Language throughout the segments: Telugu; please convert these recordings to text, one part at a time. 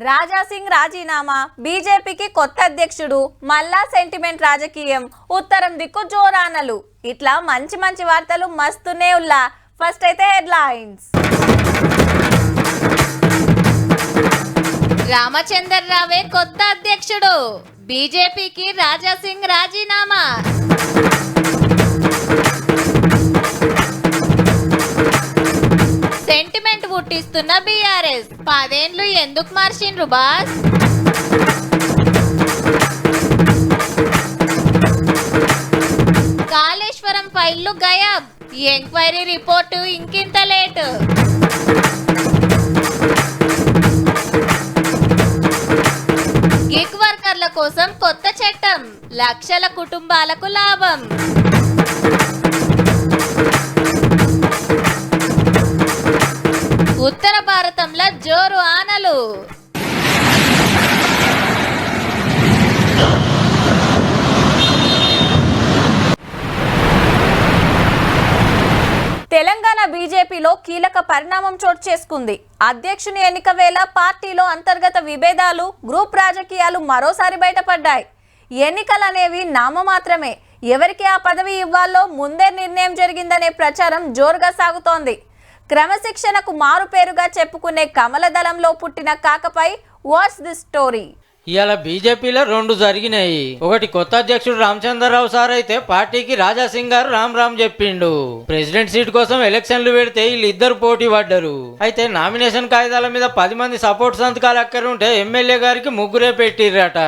రాజాసింగ్ రాజీనామా, బీజేపీకి కొత్త అధ్యక్షుడు, మల్లా సెంటిమెంట్ రాజకీయం, ఉత్తరం దిక్కు జోరానలు, ఇట్లా మంచి మంచి వార్తలు మస్తునే ఉల్లా. ఫస్ట్ అయితే హెడ్లైన్స్. రామచందర్ రావే కొత్త అధ్యక్షుడు, బీజేపీకి రాజాసింగ్ రాజీనామా. సెంటిమెంట్ పుట్టిస్తున్న బీఆర్ఎస్, 10 ఏళ్లు ఎందుకు మార్చిండ్రు బాస్? కాళేశ్వరం ఫైళ్లు గయాబ్, ఎంక్వైరీ రిపోర్టు ఇంకింత లేటు. గిగ్ వర్కర్ల కోసం కొత్త చట్టం, లక్షల కుటుంబాలకు లాభం. ఉత్తర భారతంలో జోరు ఆనలు. తెలంగాణ బీజేపీలో కీలక పరిణామం చోటు చేసుకుంది. అధ్యక్షుని ఎన్నిక వేళ పార్టీలో అంతర్గత విభేదాలు, గ్రూప్ రాజకీయాలు మరోసారి బయటపడ్డాయి. ఎన్నికలనేవి నామమాత్రమే, ఎవరికి ఆ పదవి ఇవ్వాలో ముందే నిర్ణయం జరిగిందనే ప్రచారం జోరుగా సాగుతోంది. క్రమశిక్షణకు మారు పేరుగా చెప్పుకునే కమల దళంలో పుట్టిన కాకపై వాట్స్ ది స్టోరీ? ఇవాళ బీజేపీలో 2 జరిగినాయి. ఒకటి కొత్త అధ్యక్షుడు రామచంద్రరావు సార్ అయితే పార్టీకి రాజాసింగ్ గారు రామ్ చెప్పిండు. ప్రెసిడెంట్ సీట్ కోసం ఎలక్షన్లు పెడితే వీళ్ళిద్దరు పోటీ పడ్డారు. అయితే నామినేషన్ కాగితాల మీద 10 మంది సపోర్ట్ సంతకాలు అక్కరుంటే ఎమ్మెల్యే గారికి 3 పెట్టిర్రట.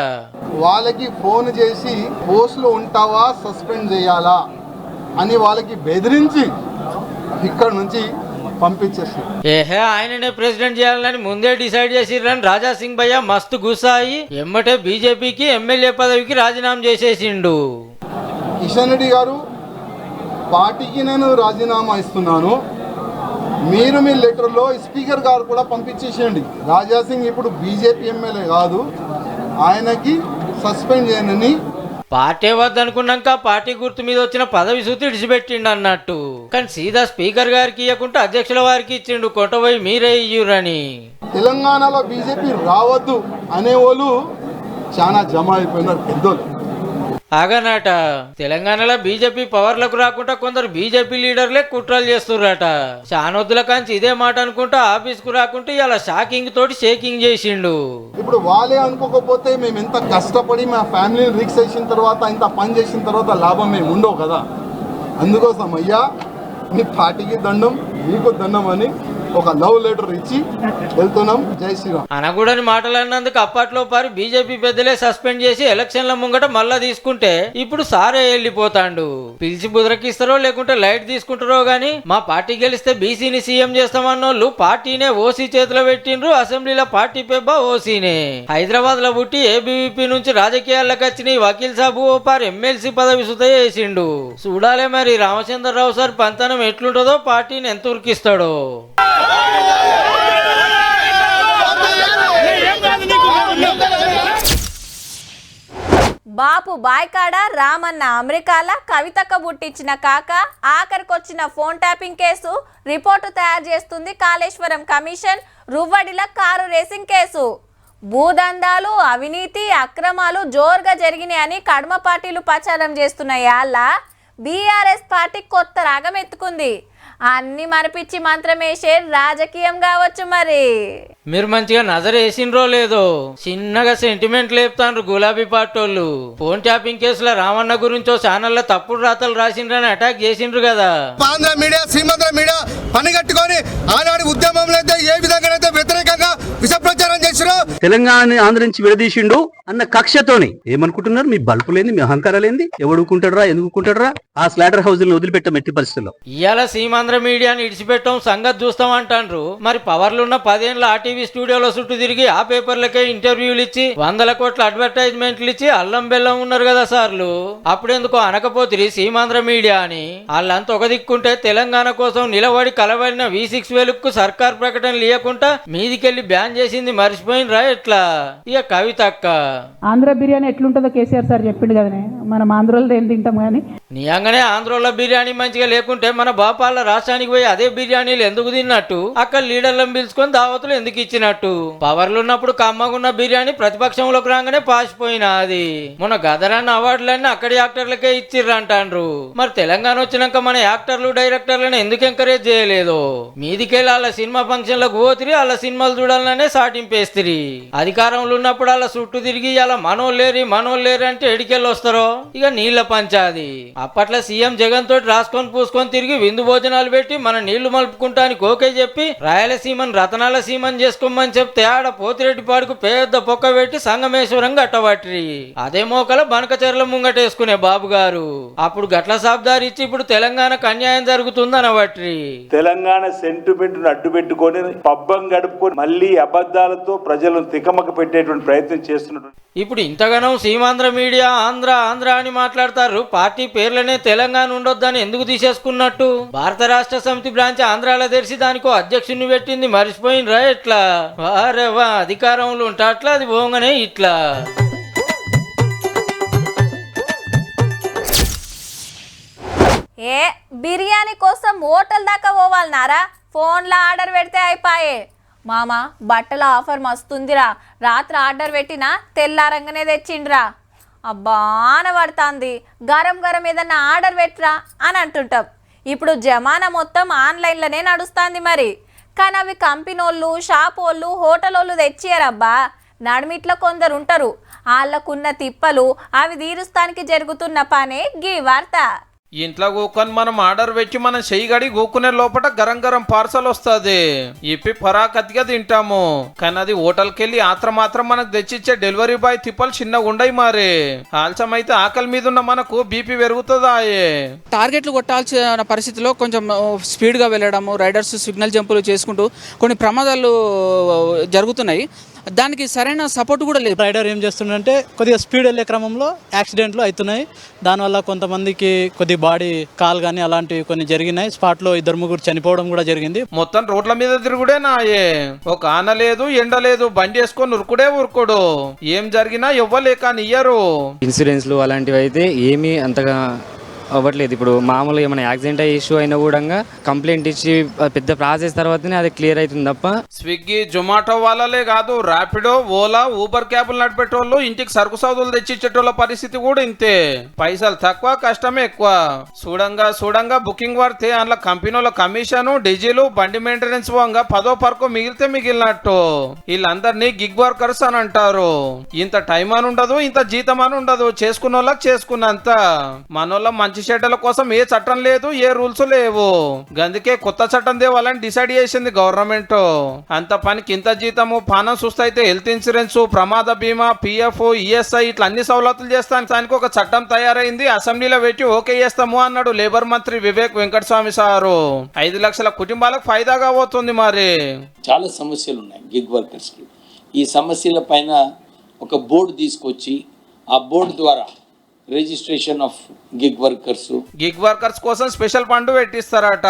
వాళ్ళకి ఫోన్ చేసి పోస్టులో ఉంటావా సస్పెండ్ చేయాలా అని వాళ్ళకి బెదిరించి ఇక్కడ నుంచి పంపించేస్తారు. ఏహే ఆయననే ప్రెసిడెంట్ చేయాలని ముందే డిసైడ్ చేసిర్రని రాజాసింగ్ భయ్య మస్తు గుసాయి ఎమ్మటే బీజేపీకి ఎమ్మెల్యే పదవికి రాజీనామా చేసేసిండు. కిషన్ రెడ్డి గారు, పార్టీకి నేను రాజీనామా ఇస్తున్నాను, మీరు మీ లెటర్లో స్పీకర్ గారు కూడా పంపించేసేయండి. రాజాసింగ్ ఇప్పుడు బీజేపీ ఎమ్మెల్యే కాదు, ఆయనకి సస్పెండ్ చేయనని. పార్టీ వద్దనుకున్నాక పార్టీ గుర్తు మీద వచ్చిన పదవి సూతి ఇడిచిపెట్టిండు అన్నట్టు. కానీ సీదా స్పీకర్ గారికి ఇవ్వకుండా అధ్యక్షుల వారికి ఇచ్చిండు, కొట్టబోయి మీరే ఇయ్యురని. తెలంగాణలో బీజేపీ రావద్దు అనేవాళ్ళు చాలా జమ అయిపోయినారు పెద్దోళ్ళు. ఆగనాట తెలంగాణలో బీజేపీ పవర్లకు రాకుండా కొందరు బీజేపీ లీడర్లే కుట్రలు చేస్తుర్రట. చానొద్దుల కాంచి ఇదే మాట అనుకుంటా ఆఫీస్ కు రాకుంటే ఇలా షాకింగ్ తోటి షేకింగ్ చేసిండు. ఇప్పుడు వాళ్ళే అనుకోకపోతే మేము ఎంత కష్టపడి మా ఫ్యామిలీని రిక్స్ చేసిన తర్వాత, ఇంత పని చేసిన తర్వాత లాభం మేము ఉండవు కదా. అందుకోసం అయ్యా మీ పార్టీకి దండం, మీకు దండం అని ఒక లవ్ లెటర్ ఇచ్చి వెళ్తున్నాం. జై శ్రీరామ్. అనకూడని మాటలు అన్నందుకు అప్పట్లో పారి బీజేపీ పెద్దలే సస్పెండ్ చేసి ఎలక్షన్ల ముంగట మళ్ళా తీసుకుంటే ఇప్పుడు సారే వెళ్ళిపోతాండు. పిలిచి బుదరకిస్తారో లేకుంటే లైట్ తీసుకుంటారో గాని మా పార్టీ గెలిస్తే బీసీని సీఎం చేస్తామన్నోళ్ళు పార్టీనే ఓసీ చేతిలో పెట్టిండ్రు. అసెంబ్లీలో పార్టీ పెబ్బా ఓసీనే. హైదరాబాద్ లో పుట్టి ఏబీవీపీ నుంచి రాజకీయాల్లోకి వచ్చిన వకీల్ సాబు ఓ పారి ఎమ్మెల్సీ పదవి సుత చేసిండు. చూడాలే మరి రామచంద్రరావు సార్ పంతనం ఎట్లుంటుందో, పార్టీని ఎంత ఉరికిస్తాడో. బాపు బాయ్కాడ రామన్న అమెరికాల కవితక్క బుట్టించిన కాక ఆఖరికొచ్చిన ఫోన్ ట్యాపింగ్ కేసు రిపోర్టు తయారు చేస్తుంది కాళేశ్వరం కమిషన్. రువ్వడిల కారు రేసింగ్ కేసు. భూదందాలు, అవినీతి, అక్రమాలు జోరుగా జరిగినాయని కడమ పార్టీలు ప్రచారం చేస్తున్నాయి. అల్ల బీఆర్ఎస్ పార్టీ కొత్త రాగం ఎత్తుకుంది. అన్ని మరపిచ్చి మంత్రమేసే రాజకీయం కావచ్చు. మరి మీరు మంచిగా నజర్ వేసిండ్రో లేదో, చిన్నగా సెంటిమెంట్ లేపుతాండ్రు గులాబీ పార్టోళ్ళు. ఫోన్ ట్యాపింగ్ కేసులో రామన్న గురించో ఛానల్లో తప్పుడు రాతలు రాసిండ్రని అటాక్ చేసిండ్రు కదా. ఆంధ్ర మీడియా, శ్రీమంత్ర మీడియా పని కట్టుకొని ఆనాడు ఉద్యమంలో అయితే ఏ విధంగా అయితే వ్యతిరేకంగా విష ప్రచారం చేసిరో, తెలంగాణ ఆంధ్ర నుంచి విడదీసిండు అన్న కక్షతోని ఏమనుకుంటున్నారు? మీ బల్పు లేని, మీ అహంకారం లేని ఎవడుకుంటాడరా, ఎందుకుంటాడరా? ఆ స్లాటర్ హౌస్ వదిలిపెట్టాం ఎట్టి పరిస్థితుల్లో. ఇవాళ సీమాంధ్ర మీడియాని ఇడిచిపెట్టాం, సంగతి చూస్తాం అంటాండ్రు. మరి పవర్లున్న 10 ఏళ్ళ ఆర్టీవీ స్టూడియోలో చుట్టూ తిరిగి ఆ పేపర్లకే ఇంటర్వ్యూలు ఇచ్చి 100 కోట్ల అడ్వర్టైజ్మెంట్లు ఇచ్చి అల్లం బెల్లం ఉన్నారు కదా సార్లు. అప్పుడెందుకో అనకపోతిరి సీమాంధ్ర మీడియా అని. వాళ్ళంతా ఒక దిక్కుంటే తెలంగాణ కోసం నిలబడి కలబడిన V6 వెలుక్కు సర్కార్ ప్రకటనలు ఇవ్వకుండా మీదికెళ్లి బ్యాన్ చేసింది మర్చిపోయినరా ఎట్లా ఇక కవితక్క ఆంధ్ర బిర్యానీ ఎట్లుంటుందో కేసీఆర్ సార్ చెప్పిండు కదనే, మనం ఆంధ్రలో ఏం తింటాం కానీ. నిజంగానే ఆంధ్రలో బిర్యానీ మంచిగా లేకుంటే మన బాపాల రాష్ట్రానికి పోయి అదే బిర్యానీలు ఎందుకు తిన్నట్టు, అక్కడ లీడర్లను పిలుచుకొని దావతులు ఎందుకు ఇచ్చినట్టు? పవర్లు ఉన్నప్పుడు కమ్మగున్న బిర్యానీ ప్రతిపక్షంలోకి రాగానే పాసిపోయినా అది. మొన్న గదరాన్న అవార్డులన్నీ అక్కడి యాక్టర్లకే ఇచ్చిర్రు అంటాండ్రు. మరి తెలంగాణ వచ్చినాక మన యాక్టర్లు డైరెక్టర్లను ఎందుకు ఎంకరేజ్ చేయలేదు? మీదికెళ్ళి వాళ్ళ సినిమా ఫంక్షన్లకు పోతిరి, వాళ్ళ సినిమాలు చూడాలనే సాటింపేస్తిరి. అధికారంలో ఉన్నప్పుడు వాళ్ళ చుట్టూ తిరిగి అలా మనోళ్ళేరి అంటే ఎడికెళ్ళి వస్తారో ఇక నీళ్ల పంచాది. అప్పట్లో సీఎం జగన్ తోటి రాసుకొని పూసుకొని తిరిగి విందు భోజనాలు పెట్టి మన నీళ్లు మలుపుకుంటానికి ఓకే చెప్పి రాయలసీమను రతనాల సీమని చేసుకోమని చెప్తే ఆడ పోతిరెడ్డిపాడుకు పెద్ద పొక్క పెట్టి సంగమేశ్వరం గట్టబట్టిరి. అదే మోకల బనకచెర్ల ముంగటేసుకునే బాబు గారు అప్పుడు గట్ల సాబ్దారి ఇచ్చి ఇప్పుడు తెలంగాణకు అన్యాయం జరుగుతుందనబట్టిరి. తెలంగాణ సెంటిమెంట్ ను అడ్డు పెట్టుకొని పబ్బం గడుపుకొని మళ్ళీ అబద్ధాలతో ప్రజలను తికమక పెట్టేటువంటి ప్రయత్నం చేస్తున్నటువంటి ఇప్పుడు ఇంతగానం సీమాంధ్ర మీడియా ఆంధ్ర అని మాట్లాడతారు. పార్టీ పేర్లనే తెలంగాణ ఉండొద్దని ఎందుకు తీసేసుకున్నట్టు? భారత రాష్ట్ర సమితి బ్రాంచ్ ఆంధ్రాలో తెరిచి దానికో అధ్యక్షుని పెట్టింది మర్చిపోయినరా ఎట్లా? వారే వా అధికారంలో ఉంటా అట్లా, అది పోగానే ఇట్లా. ఏ బిర్యానీ కోసం హోటల్ దాకా పోవాలన్నారా? ఫోన్లో ఆర్డర్ పెడితే అయిపోయే. మామ బట్టల ఆఫర్ మస్తుందిరా, రాత్రి ఆర్డర్ పెట్టినా తెల్లారంగానే తెచ్చిండ్రా. అబ్బా అనబడుతుంది, గరం ఏదన్నా ఆర్డర్ పెట్టరా అని అంటుంటాం. ఇప్పుడు జమానా మొత్తం ఆన్లైన్లోనే నడుస్తుంది మరి. కానీ అవి కంపెనీళ్ళు, షాప్ వాళ్ళు, హోటల్ వాళ్ళు తెచ్చియారబ్బా. నడిమిట్లో కొందరు ఉంటారు, వాళ్ళకున్న తిప్పలు అవి తీరుస్తానికి జరుగుతున్న పనే గీ వార్త. ఇంట్లో కూకొని మనం ఆర్డర్ పెట్టి మనం చెయ్యి కూకునే లోపల గరం పార్సల్ వస్తుంది. ఇప్పి పరాకతిగా తింటాము. కానీ అది హోటల్కి వెళ్ళి మాత్రం మనకు తెచ్చిచ్చే డెలివరీ బాయ్ తిప్పలు చిన్నగా ఉండయి. మరి ఆలస్యం అయితే ఆకలి మీద ఉన్న మనకు బీపీ పెరుగుతుందా? టార్గెట్లు కొట్టాల్సిన పరిస్థితిలో కొంచెం స్పీడ్గా వెళ్ళడము, రైడర్స్ సిగ్నల్ జంపులు చేసుకుంటూ కొన్ని ప్రమాదాలు జరుగుతున్నాయి. దానికి సరైన సపోర్ట్ కూడా లేదు. రైడర్ ఏం చేస్తుండంటే కొద్దిగా స్పీడ్ వెళ్ళే క్రమంలో యాక్సిడెంట్లు అవుతున్నాయి. దానివల్ల కొంతమందికి కొద్ది బాడీ కాల్ కానీ అలాంటివి కొన్ని జరిగినాయి. స్పాట్లో 2-3 చనిపోవడం కూడా జరిగింది. మొత్తం రోడ్ల మీద తిరుగుడేనాయే. ఒక ఆన లేదు, ఎండ లేదు, బండి వేసుకొని ఉరుకుడు. ఏం జరిగినా ఇవ్వలేక నియ్యరు. ఇన్సూరెన్స్లు అలాంటివి అయితే ఏమీ అంతగా అవ్వట్లేదు. ఇప్పుడు మామూలుగా ఏమైనా యాక్సిడెంట్ అయ్యే ఇష్యూ అయినా కూడా కంప్లైంట్ ఇచ్చి పెద్ద ప్రాసెస్ తర్వాతనే అది క్లియర్ అవుతుంది తప్ప. స్విగ్గీ, జొమాటో వాళ్ళలే కాదు, ర్యాపిడో, ఓలా, ఊబర్ క్యాబులు నడిపేటోళ్ళు, ఇంటికి సరుకు సౌదులు తెచ్చిచ్చేటోళ్ళ పరిస్థితి కూడా ఇంతే. పైసలు తక్కువ, కష్టమే ఎక్కువ. చూడంగా బుకింగ్ పడితే అందులో కంపెనీల కమిషన్, డీజిల్, బండి మెయింటెనెన్స్ పోగా 10వ పరకు మిగిలితే మిగిలినట్టు. వీళ్ళందరినీ గిగ్ వర్కర్స్ అని అంటారు. ఇంత టైం అని ఉండదు, ఇంత జీతం అని ఉండదు. చేసుకున్న వాళ్ళకి చేసుకున్నంత. మనోళ్ళ మంచి చెడ్డల కోసం ఏ చట్టం లేదు, ఏ రూల్స్ లేవు. గందుకే కొత్త చట్టం తేవాలని డిసైడ్ చేసింది గవర్నమెంట్. అంత పనికి ఇంత జీతము, పానం సుస్తైతే హెల్త్ ఇన్సూరెన్స్, ప్రమాద బీమా, పిఎఫ్, ఈఎస్ఐ ఇట్లా అన్ని సౌలతులు చేస్తాను. దానికి ఒక చట్టం తయారైంది. అసెంబ్లీలో పెట్టి ఓకే చేస్తాము అన్నాడు లేబర్ మంత్రి వివేక్ వెంకటస్వామి సారు. 5 లక్షల కుటుంబాలకు ఫైదాగా పోతుంది. మరి చాలా సమస్యలు ఉన్నాయి గిగ్ వర్కర్స్ కి. ఈ సమస్యల పైన ఒక బోర్డు తీసుకొచ్చి ఆ బోర్డు ద్వారా రిజిస్ట్రేషన్ ఆఫ్ గిగ్ వర్కర్స్ కోసం స్పెషల్ ఫండ్ పెట్టిస్తారట.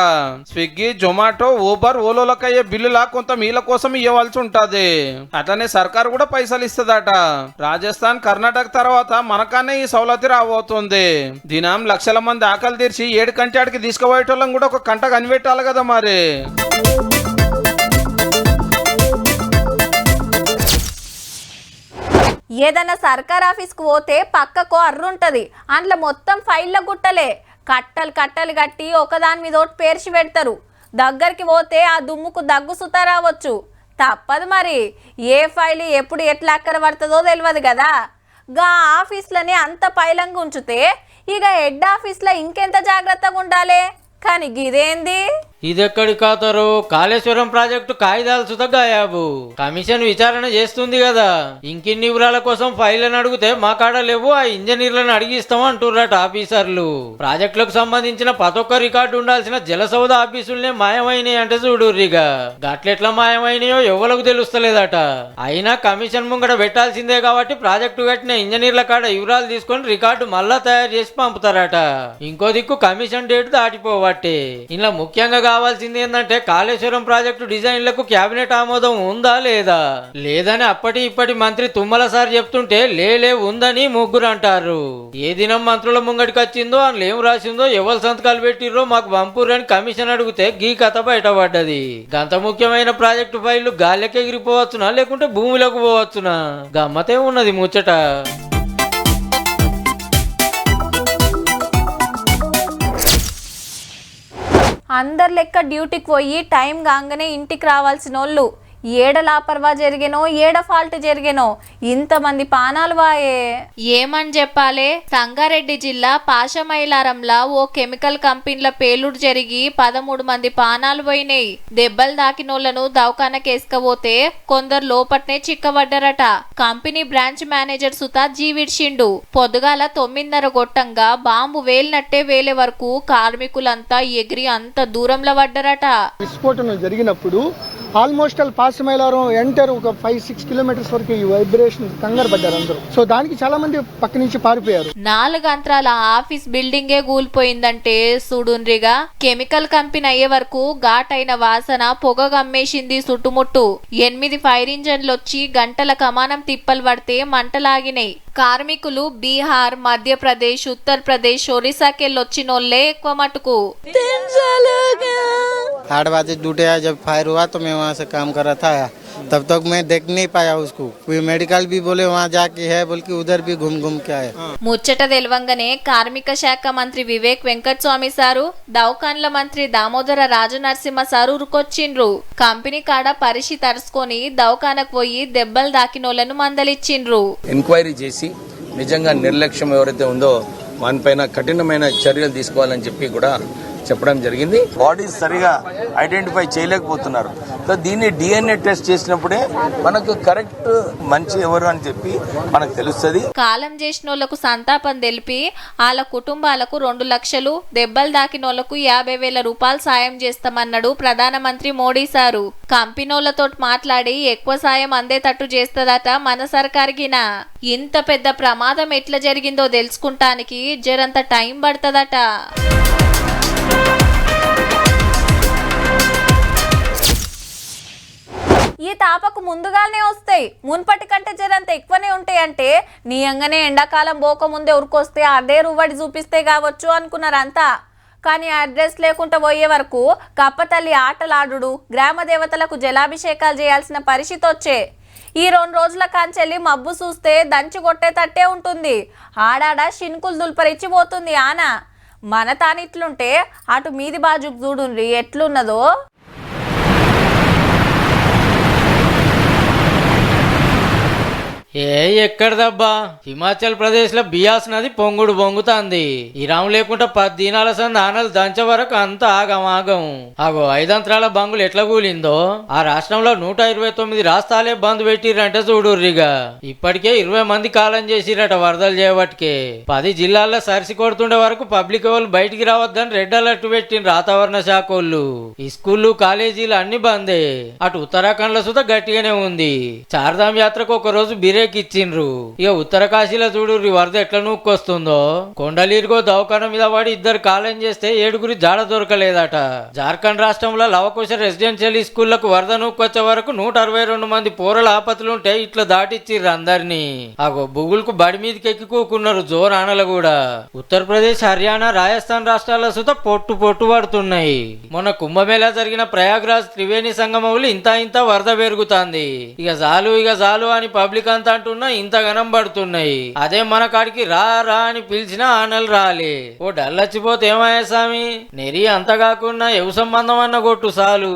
స్విగ్గీ, జొమాటో, ఊబర్, ఓలోలకు అయ్యే బిల్లులా కొంత మీల కోసం ఇవ్వాల్సి ఉంటది. అట్లనే సర్కారు కూడా పైసలు ఇస్తుందట. రాజస్థాన్, కర్ణాటక తర్వాత మనకనే ఈ సౌలతి రాబోతుంది. దినం లక్షల మంది ఆకలి తీర్చి 7 కంటి ఆడికి తీసుకుపోయేటోళ్ళం కూడా ఒక కంట కనిపెట్టాలి కదా. మరి ఏదన్నా సర్కార్ ఆఫీస్కి పోతే పక్కకో అర్రుంటది, అందులో మొత్తం ఫైళ్ళ గుట్టలే. కట్టలు కట్టి ఒకదాని మీద ఒకటి పేర్చి పెడతారు. దగ్గరికి పోతే ఆ దుమ్ముకు దగ్గు సుత రావచ్చు. తప్పదు మరి. ఏ ఫైల్ ఎప్పుడు ఎట్లా అక్కర పడుతుందో తెలియదు కదా. గా ఆఫీస్లని అంత పైలంగా ఉంచితే ఇక హెడ్ ఆఫీస్లో ఇంకెంత జాగ్రత్తగా ఉండాలి. కానీ గిదేంది? ఇదెక్కడి ఖాతరు? కాళేశ్వరం ప్రాజెక్టు కాగితాలు సుత గాయాబు. కమిషన్ విచారణ చేస్తుంది కదా. ఇంకిన్ని వివరాల కోసం ఫైళ్లను అడిగితే మా కాడ లేవు, ఆ ఇంజనీర్లను అడిగిస్తాం అంటుర్రట ఆఫీసర్లు. ప్రాజెక్టులకు సంబంధించిన ప్రతి ఒక్క రికార్డు ఉండాల్సిన జలసౌద ఆఫీసులనే మాయమైనాయి అంటే చూడుర్రిగా. గట్లెట్లా మాయమైనాయో ఎవరికి తెలుస్తలేదట. అయినా కమిషన్ ముంగట పెట్టాల్సిందే కాబట్టి ప్రాజెక్టు కట్టిన ఇంజనీర్ల కాడ వివరాలు తీసుకొని రికార్డు మళ్ళా తయారు చేసి పంపుతారట. ఇంకో దిక్కు కమిషన్ డేట్ దాటిపోవట్టే. ఇలా ముఖ్యంగా కావాల్సింది ఏంటంటే కాళేశ్వరం ప్రాజెక్టు డిజైన్లకు కేబినెట్ ఆమోదం ఉందా లేదా, లేదని అప్పటి ఇప్పటి మంత్రి తుమ్మల సార్ చెప్తుంటే లేలే ఉందని ముగ్గురు అంటారు. ఏ దినం మంత్రుల ముంగడికి వచ్చిందో అందులో ఏం రాసిందో ఎవరు సంతకాలు పెట్టిర్రో మాకు పంపురని కమిషన్ అడిగితే గీ కథ బయటపడ్డది. గంత ముఖ్యమైన ప్రాజెక్టు ఫైళ్లు గాలికి ఎగిరిపోవచ్చునా లేకుంటే భూమిలోకి పోవచ్చునా, గమ్మతే ఉన్నది ముచ్చట. అందరు లెక్క డ్యూటీకి పోయి టైం కాగానే ఇంటికి రావాల్సిన వాళ్ళు ఏడ లాపర్వా జరిగేనో ఏడ ఫాల్ట్ జరిగేనో ఇంతమంది పానాలు వాయే. ఏమని చెప్పాలే, సంగారెడ్డి జిల్లా పాషమైలారంలా ఓ కెమికల్ కంపెనీల పేలుడు జరిగి 13 మంది పానాలు పోయినాయి. దెబ్బలు దాకినోళ్లను దవాఖానకేసుకపోతే కొందరు లోపట్నే చిక్కబడ్డారట. కంపెనీ బ్రాంచ్ మేనేజర్ సుతా జీవిడ్చిండు. పొద్దుగాల 9:30 గొట్టంగా బాంబు వేలినట్టే వేలే వరకు కార్మికులంతా ఎగిరి అంత దూరంలో పడ్డారట. విస్ఫోటనం జరిగినప్పుడు ఆల్మోస్ట్ పాసమైలారం ఎంటర్ ఒక 5-6 కిలోమీటర్స్ వరకు ఈ వైబ్రేషన్ కంగారు పడ్డారు అందరూ. సో దానికి చాలా మంది పక్క నుంచి పారిపోయారు. 4 అంతరాల ఆఫీస్ బిల్డింగే కూలిపోయిందంటే చూడుండ్రిగా. కెమికల్ కంపెనీ అయ్యే వరకు ఘాటైన వాసన పొగ గమ్మేసింది చుట్టుముట్టు. 8 ఫైర్ ఇంజన్లు వచ్చి గంటల కమానం తిప్పలు పడితే మంటలాగినాయి. కార్మికులు బీహార్, మధ్యప్రదేశ్, ఉత్తరప్రదేశ్, ఒరిస్సాకెళ్ళొచ్చినోళ్లే ఎక్కువ మటుకు. 8 बजे ड्यूटी आया, जब फायर हुआ तो मैं वहाँ से काम कर रहा था, तब तक मैं देख नहीं पाया उसको. कोई मेडिकल भी बोले वहाँ जाके है बोल के उधर भी घूम के आए. ముచ్చట తెలవంగానే కార్మిక శాఖ మంత్రి వివేక్ వెంకటస్వామి సారు, దవాఖాన్ల మంత్రి దామోదర రాజనరసింహ సారు ఉరుకొచ్చిండ్రు. కంపెనీ కాడ పరిషి తరుసుకొని దవాఖానకు పోయి దెబ్బలు దాకినోళ్లను మందలిచ్చిండ్రు. ఎంక్వైరీ చేసి నిజంగా నిర్లక్ష్యం ఎవరైతే ఉందో వానిపైన కఠినమైన చర్యలు తీసుకోవాలని చెప్పి కూడా చెప్పడం జరిగింది. బాడీస్ సరిగా ఐడెంటిఫై చేయలేకపోతున్నారు. సో దీన్ని DNA టెస్ట్ చేసినప్పుడే మనకు కరెక్ట్ మంచి ఎవరు అని చెప్పి మనకు తెలుస్తుంది. కాలం చేసినోళ్లకు సంతాపం తెలిపి వాళ్ళ కుటుంబాలకు 2 లక్షలు, దెబ్బలు దాకినోళ్లకు 50,000 రూపాయలు సాయం చేస్తామన్నాడు ప్రధానమంత్రి మోడీ సారు. కంపెనీలతో మాట్లాడి ఎక్కువ సాయం అందేటట్టు చేస్తదట మన సర్కార్గిన. ఇంత పెద్ద ప్రమాదం ఎట్లా జరిగిందో తెలుసుకుంటానికి జరంత టైం పడుతుందట. ఈ తాపకు ముందుగానే వస్తాయి, మున్పటి కంటే జరంత ఎక్కువనే ఉంటాయంటే నీయంగానే ఎండాకాలం పోకముందే ఉరికొస్తే అదే రువ్వడి చూపిస్తే కావచ్చు అనుకున్నారంతా. కానీ అడ్రస్ లేకుండా పోయే వరకు కప్పతల్లి ఆటలాడు, గ్రామ దేవతలకు జలాభిషేకాలు చేయాల్సిన పరిస్థితి వచ్చే. ఈ 2 రోజుల కాంచెల్లి మబ్బు చూస్తే దంచి కొట్టేటట్టే ఉంటుంది. ఆడాడ షిన్కులు దుల్పరిచ్చిపోతుంది ఆన. మన తానిట్లుంటే అటు మీది బాజుకు చూడుండ్రి ఎట్లున్నదో. ఎక్కడదబ్బా, హిమాచల్ ప్రదేశ్ లో బియాస్ నది పొంగుడు పొంగుతాంది. ఇరాం లేకుండా 10 దినాల సంది ఆనలు దంచే వరకు అంత ఆగమాగం. అగో 5 అంతరాల బంగులు ఎట్లా కూలిందో. ఆ రాష్ట్రంలో 129 రాష్ట్రాలే బంద్ పెట్టిరంటే చూడుర్రిగా. ఇప్పటికే 20 మంది కాలం చేసిరట వరదలు చేయబట్టికే. 10 జిల్లాల్లో సరిసి కొడుతుండే వరకు పబ్లిక్ వాళ్ళు బయటికి రావద్దని రెడ్ అలర్ట్ పెట్టిన వాతావరణ శాఖ వాళ్ళు. ఈ స్కూళ్ళు కాలేజీలు అన్ని బందే. అటు ఉత్తరాఖండ్ లో సుధా గట్టిగానే ఉంది. చార్ధామ్ యాత్రకు ఒక రోజు ఇచ్చిండ్రు. ఇక ఉత్తర కాశీలో చూడు వరద ఎట్లా నూక్కొస్తుందో. కొండలీరుగో దవాఖాన మీద వాడి 2 కాలం చేస్తే 7 జాడ దొరకలేదట. జార్ఖండ్ రాష్ట్రంలో లవకుశ రెసిడెన్షియల్ స్కూళ్లకు వరద నూక్కొచ్చే వరకు 162 మంది పోరల ఆపత్తులుంటే ఇట్లా దాటిచ్చిర్రు అందరినీ. అగో బుగులకు బడి మీదకి ఎక్కి కూకున్నారు జోర్ ఆనలు కూడా. ఉత్తరప్రదేశ్, హర్యానా, రాజస్థాన్ రాష్ట్రాల సుత పొట్టు పడుతున్నాయి. మొన్న కుంభమేళా జరిగిన ప్రయాగ్రాజ్ త్రివేణి సంగమంలో ఇంత వరద పెరుగుతాంది. ఇక చాలు అని పబ్లిక్ అంతా అంటున్నా ఇంత గనం పడుతున్నాయి. అదే మన కాడికి రా అని పిలిచినా ఆనలు రాలే. ఓ డల్లచ్చిపోతే ఏమయ్యా స్వామి, నెరి అంత కాకుండా ఎవు సంబంధం అన్న కొట్టు చాలు.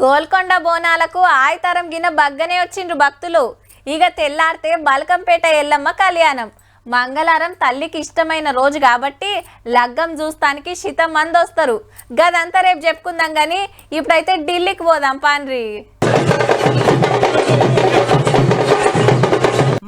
గోల్కొండ బోనాలకు ఆయతరం గిన బగ్గనే వచ్చిండ్రు భక్తులు. ఇక తెల్లారితే బల్కంపేట ఎల్లమ్మ కళ్యాణం. మంగళవారం తల్లికి ఇష్టమైన రోజు కాబట్టి లగ్గం చూస్తానికి శితం మంది వస్తారు. గదంతా రేపు చెప్పుకుందాం కానీ ఇప్పుడైతే ఢిల్లీకి పోదాం పాన్రి.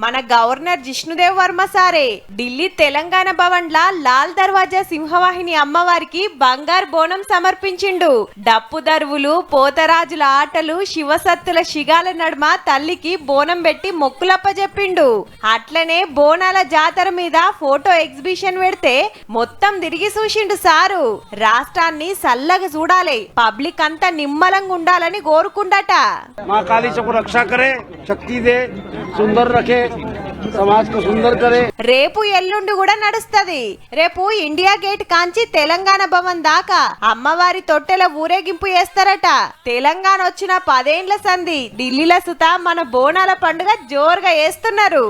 మన గవర్నర్ జిష్ణుదేవ్ వర్మ సారే ఢిల్లీ తెలంగాణ భవన్ లా లాల్ దర్వాజా సింహవాహిని అమ్మవారికి బంగారు బోనం సమర్పించిండు. డప్పు దరువులు, పోతరాజుల ఆటలు, శివసత్తుల శిగాల నడుమ తల్లికి బోనం పెట్టి మొక్కులప్పజెప్పిండు. అట్లనే బోనాల జాతర మీద ఫోటో ఎగ్జిబిషన్ పెడితే మొత్తం తిరిగి చూసిండు సారు. రాష్ట్రాన్ని సల్లగా చూడాలి, పబ్లిక్ అంతా నిమ్మలంగా ఉండాలని కోరుకుండట. माँ काली को रक्षा करे, शक्ति दे, सुंदर रखे, समाज को सुंदर करे. రేపు ఎల్లుండి కూడా నడుస్తది. రేపు ఇండియా గేట్ కాంచి తెలంగాణ భవన్ దాకా అమ్మవారి తొట్టెల ఊరేగింపు చేస్తారట. తెలంగాణ వచ్చిన 10 ఏండ్ల సంధి ఢిల్లీల సుత మన బోనాల పండుగ జోరుగా చేస్తున్నారు.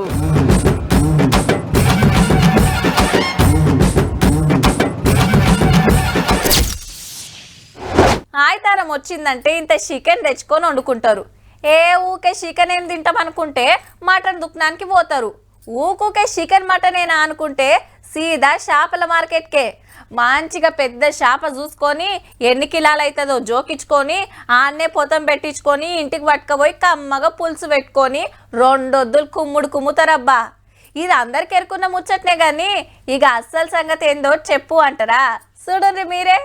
ఆయితారం వచ్చిందంటే ఇంత చికెన్ తెచ్చుకొని వండుకుంటారు. ఏ ఊకే చికెన్ ఏం తింటాం అనుకుంటే మటన్ దుకాణానికి పోతారు. ఊకే చికెన్ మటనేనా అనుకుంటే సీదా చేపల మార్కెట్కే. మంచిగా పెద్ద చేప చూసుకొని ఎన్ని కిలాలు అవుతుందో జోకించుకొని ఆన్నే పొతం పెట్టించుకొని ఇంటికి పట్టుకపోయి కమ్మగా పులుసు పెట్టుకొని 2 వద్దులు కుమ్ముతారబ్బా. ఇది అందరికి ఎరుకున్న ముచ్చట్నే కానీ ఇక అస్సలు సంగతి ఏందో చెప్పు అంటారా? చూడండి మీరే.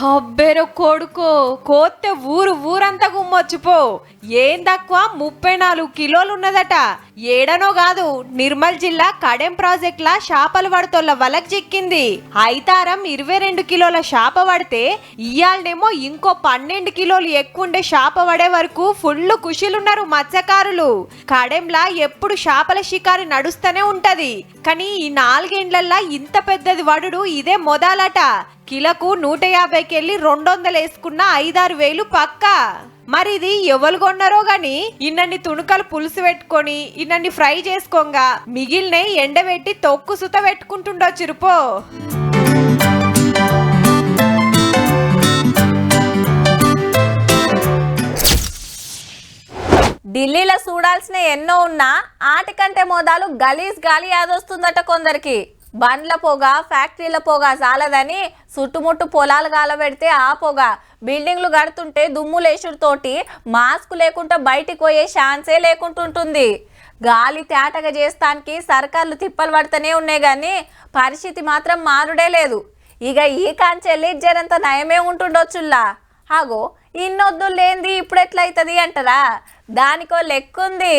అబ్బేరో కొడుకో, కోతే ఊరంతా గుమ్మొచ్చిపో. ఏం తక్కువ 34 కిలోలు ఉన్నదట. ఏడనో కాదు, నిర్మల్ జిల్లా కడెం ప్రాజెక్ట్ లా చేపలు పడుతోళ్ళ వలకు చిక్కింది. ఐతారం 22 కిలోల చేప పడితే ఇయ్యాలనేమో ఇంకో 12 కిలోలు ఎక్కువ ఉండే చేప పడే వరకు ఫుల్ ఖుషీలున్నారు మత్స్యకారులు. కడెంలా ఎప్పుడు చేపల షికారి నడుస్తూనే ఉంటది, కానీ ఈ 4 ఏండ్లల్లా ఇంత పెద్దది వడుడు ఇదే మొదలట. కిలకు 150కి వెళ్ళి 200 వేసుకున్న 5-6 వేలు పక్కా. మరి ఇది ఎవరు కొన్నారో గాని ఇన్నన్ని తుణుకలు పులుసు పెట్టుకొని ఇన్నన్ని ఫ్రై చేసుకోగా మిగిలిన ఎండబెట్టి తొక్కు సుత పెట్టుకుంటుండొచ్చిరుపో. ఢిల్లీలో చూడాల్సిన ఎన్నో ఉన్నా ఆటికంటే మోదాలు గలీజ్ గాలి యాదొస్తుందట కొందరికి. బండ్ల పొగ, ఫ్యాక్టరీల పొగ చాలదని చుట్టుముట్టు పొలాలు గాలబెడితే ఆ పొగ, బిల్డింగ్లు కడుతుంటే దుమ్ము లేచుడుతోటి మాస్క్ లేకుండా బయటికి పోయే ఛాన్సే లేకుంటుంటుంది. గాలి తేటగా చేస్తానికి సర్కార్లు తిప్పలు పడుతూనే ఉన్నాయి కానీ పరిస్థితి మాత్రం మారుడే లేదు. ఇక ఈ కాంచెల్లి జరంత నయమే ఉంటుండొచ్చుల్లా. అగో ఇన్నొద్దు లేంది ఇప్పుడు ఎట్లయితది అంటారా? దానికో లెక్కుంది.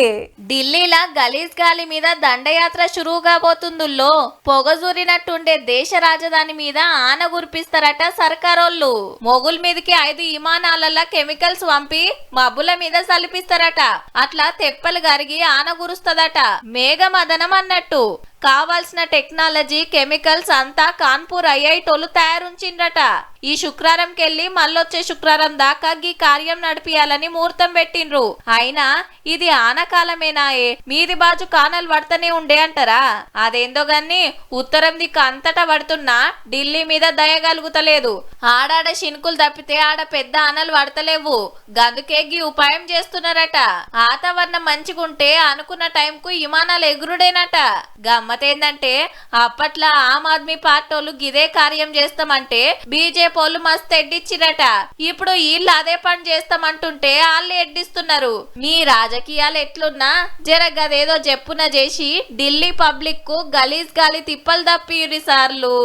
ఢిల్లీలా గలీజ్ గాలి మీద దండయాత్ర షురువుగా పోతుందుల్లో పొగజూరినట్టుండే దేశ రాజధాని మీద ఆన గురిపిస్తారట సర్కారోళ్ళు. మొగుల మీదకి 5 విమానాలలా కెమికల్స్ పంపి మబ్బుల మీద సలిపిస్తారట. అట్లా తెప్పలు గరిగి ఆన గురుస్తదట. మేఘమదనం అన్నట్టు. కావాల్సిన టెక్నాలజీ, కెమికల్స్ అంతా కాన్పూర్ ఐఐటోలు తయారుంచిండ్రట. ఈ శుక్రవారంకెళ్ళి మళ్ళొచ్చే శుక్రవారం దాకా ఈ కార్యం నడిపియాలని ముహూర్తం పెట్టిండ్రు. అయినా ఇది ఆనకాలమేనాయే, మీది బాజు కానలు పడతనే ఉండే అంటారా? అదేందో గాని ఉత్తరం దిక్కు అంతటా పడుతున్నా ఢిల్లీ మీద దయగలుగుతలేదు. ఆడాడ శినుకులు తప్పితే ఆడ పెద్ద ఆనలు పడతలేవు. గందుకే గీ ఉపాయం చేస్తున్నారట. వాతావరణం మంచిగుంటే అనుకున్న టైంకు విమానాలు ఎగురుడేనట. గమ్మతేందంటే అప్పట్లో ఆమ్ ఆద్మీ పార్టీలు గిదే కార్యం చేస్తామంటే బీజేపీ వాళ్ళు మస్తు ఎడ్డిచ్చిరట. ఇప్పుడు వీళ్ళు అదే పని చేస్తామంటుంటే వాళ్ళు ఎడ్డిస్తున్నారు. మీ రాజకీయాలు ఎట్లున్నా జర గదేదో చెప్పున చేసి ఢిల్లీ పబ్లిక్ కు గలీజ్ గాలి తిప్పలు తప్పియురి సార్లు.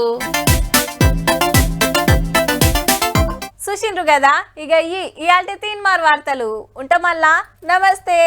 చూసిండ్రు కదా, ఇక ఇయాల్టి తీన్మార్ వార్తలు ఉంటా. మళ్ళా నమస్తే.